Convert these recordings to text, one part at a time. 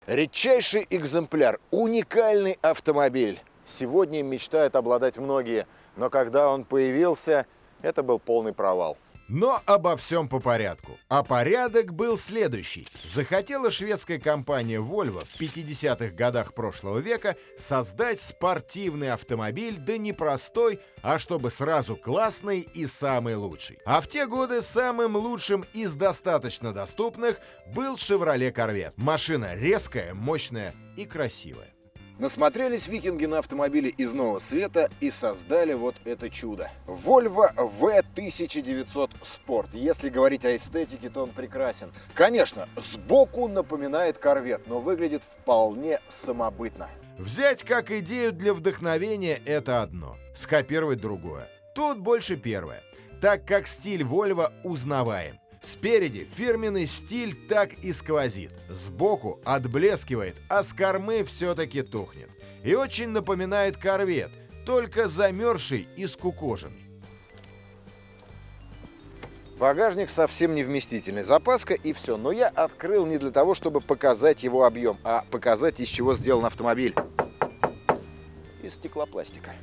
Редчайший экземпляр, уникальный автомобиль. Сегодня им мечтают обладать многие, но когда он появился, это был полный провал. Но обо всем по порядку. А порядок был следующий. Захотела шведская компания Volvo в 50-х годах прошлого века создать спортивный автомобиль, да не простой, а чтобы сразу классный и самый лучший. А в те годы самым лучшим из достаточно доступных был Chevrolet Corvette. Машина резкая, мощная и красивая. Насмотрелись викинги на автомобили из нового света и создали вот это чудо. Volvo V1900 Sport. Если говорить о эстетике, то он прекрасен. Конечно, сбоку напоминает Corvette, но выглядит вполне самобытно. Взять как идею для вдохновения — это одно, скопировать другое. Тут больше первое, так как стиль Volvo узнаваем. Спереди фирменный стиль так и сквозит, сбоку отблескивает, а с кормы все-таки тухнет. И очень напоминает корвет, только замерзший и скукоженный. Багажник совсем не вместительный, запаска и все. Но я открыл не для того, чтобы показать его объем, а показать, из чего сделан автомобиль. Из стеклопластика.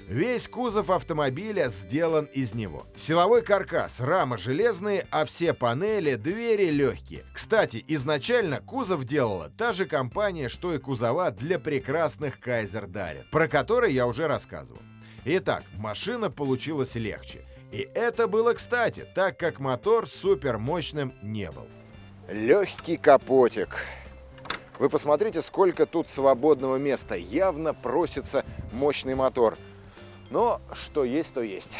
Весь кузов автомобиля сделан из него. Силовой каркас, рама железные, а все панели, двери легкие. Кстати, изначально кузов делала та же компания, что и кузова для прекрасных Кайзер-Дарин, про который я уже рассказывал. Итак, машина получилась легче. И это было кстати, так как мотор супермощным не был. Легкий капотик. Вы посмотрите, сколько тут свободного места. Явно просится мощный мотор. Но что есть, то есть.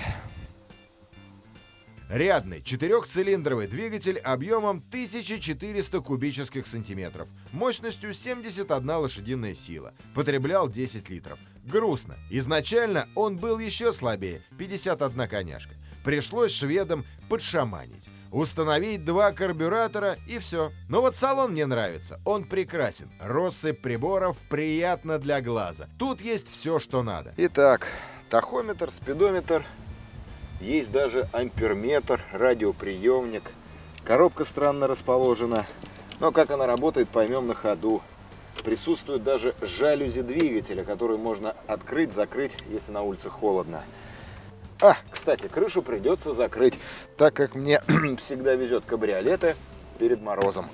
Рядный четырехцилиндровый двигатель объемом 1400 кубических сантиметров, мощностью 71 лошадиная сила, потреблял 10 литров. Грустно. Изначально он был еще слабее, 51 коняшка. Пришлось шведам подшаманить. Установить 2 карбюратора и все. Но вот салон мне нравится, он прекрасен. Россыпь приборов приятно для глаза. Тут есть все, что надо. Итак, тахометр, спидометр, есть даже амперметр, радиоприемник. Коробка странно расположена, но как она работает, поймем на ходу. Присутствует даже жалюзи двигателя, которую можно открыть, закрыть, если на улице холодно. Кстати, крышу придется закрыть, так как мне всегда везет кабриолеты перед морозом.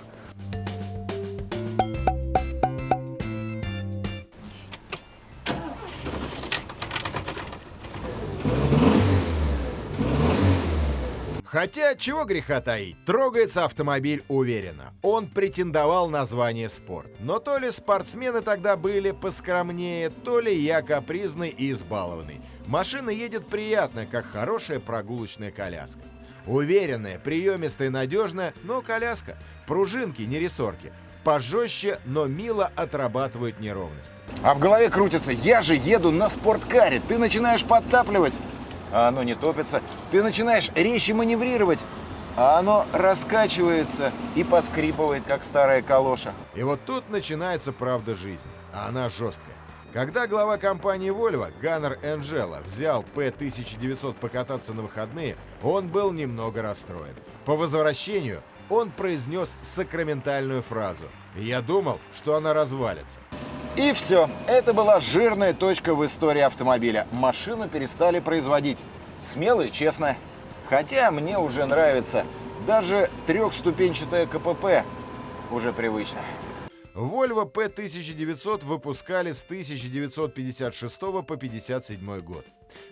Хотя, чего греха таить, трогается автомобиль уверенно. Он претендовал на звание спорт. Но то ли спортсмены тогда были поскромнее, то ли я капризный и избалованный. Машина едет приятно, как хорошая прогулочная коляска. Уверенная, приемистая и надежная, но коляска. Пружинки, не рессорки. Пожестче, но мило отрабатывают неровности. А в голове крутится: я же еду на спорткаре. Ты начинаешь подтапливать, а оно не топится. Ты начинаешь резче маневрировать, а оно раскачивается и поскрипывает, как старая калоша. И вот тут начинается правда жизни, а она жесткая. Когда глава компании Volvo, Ганнер Энджело, взял P1900 покататься на выходные, он был немного расстроен. По возвращению он произнес сакраментальную фразу: «Я думал, что она развалится». И все. Это была жирная точка в истории автомобиля. Машину перестали производить. Смело и честно. Хотя мне уже нравится. Даже трехступенчатое КПП уже привычно. Volvo P1900 выпускали с 1956 по 1957 год.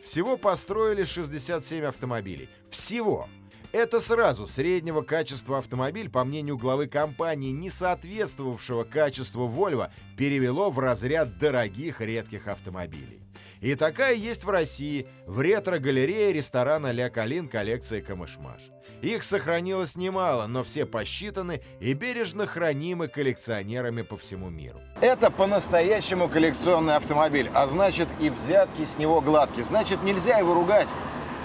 Всего построили 67 автомобилей. Всего! Это сразу среднего качества автомобиль, по мнению главы компании, не соответствовавшего качеству Volvo, перевело в разряд дорогих редких автомобилей. И такая есть в России, в ретро-галерее ресторана «Ля Калин» коллекции «Камыш-Маш». Их сохранилось немало, но все посчитаны и бережно хранимы коллекционерами по всему миру. Это по-настоящему коллекционный автомобиль, а значит и взятки с него гладкие. Значит, нельзя его ругать.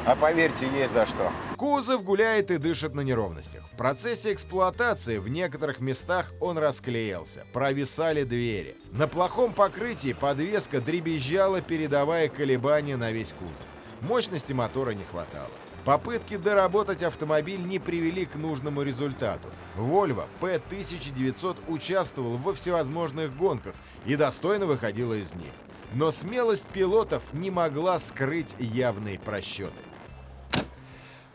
А поверьте, есть за что. Кузов гуляет и дышит на неровностях. В процессе эксплуатации в некоторых местах он расклеился, провисали двери. На плохом покрытии подвеска дребезжала, передавая колебания на весь кузов. Мощности мотора не хватало. Попытки доработать автомобиль не привели к нужному результату. Volvo P1900 участвовал во всевозможных гонках и достойно выходила из них. Но смелость пилотов не могла скрыть явные просчеты.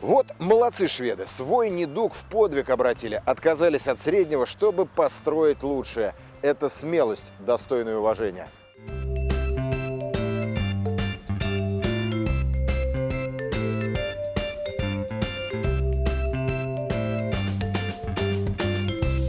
Вот молодцы шведы, свой недуг в подвиг обратили, отказались от среднего, чтобы построить лучшее. Это смелость, достойная уважения.